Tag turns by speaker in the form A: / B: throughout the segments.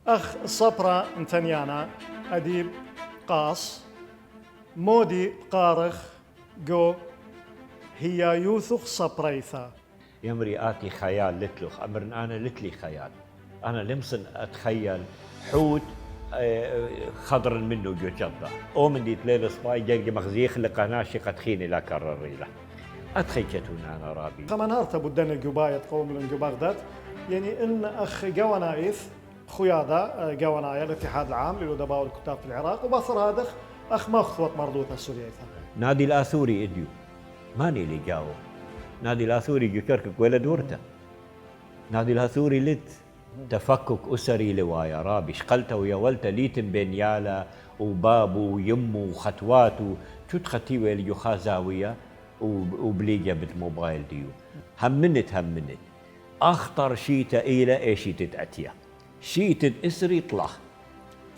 A: أخ صبرا انتنيانا أديب قاص مودي قارخ جو هي يوثخ صبريثا.
B: يمري آتي خيال لتلخ أمرن أنا لتلي خيال. أنا لمسن أتخيل حوت خضر منه جو جضة أو من ديت ليلة صباي جاي مغزيخ لقناشي قد خيني لا كرر له أتخيكتون أنا رابي
A: كمان هارتا بدنا الجباية قوم من بغداد يعني إن أخ جوانايث خياضة جوانايا الاتحاد العام للأدباء والكتاب في العراق وبصر هذا أخ مخطوط مردوثة السورية.
B: نادي الآثوري إديو ماني اللي جاو نادي الآثوري جو كركك ولا دورته نادي الآثوري لت تفكك أسري لوايا رابي شقلته ويا ولته ليتم بين يالا وبابو ويمو وخطواته شو تختي ويلي يخا زاوية وبليجة بالموبايل ديو همنت أخطر شيء إلى إيش تتأتيه شيء إسري طلع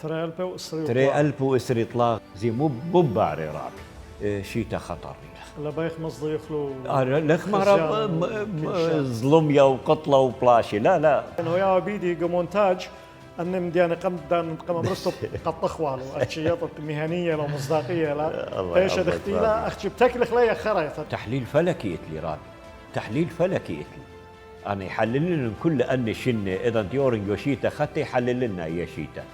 B: تري ألبو إسري طلع زي مو بعري رابي شيء خطر
A: لا بايخ مصدر يخلو
B: لك ما ظلمية وقتلة وبلاشي لا
A: انه يا بيدي كمونتاج ان مديانة قم مرستو قد تخوالو اتشيطت مهنية لو مصداقية لا ايش دختي لا اختي بتكلخ لا يا خرايطة
B: تحليل فلكي اتلي رابي تحليل فلكي اتلي أنا يحلل لنا كل أن شنة إذا ديورن يوشيتا خطي يحلل لنا يا شيتا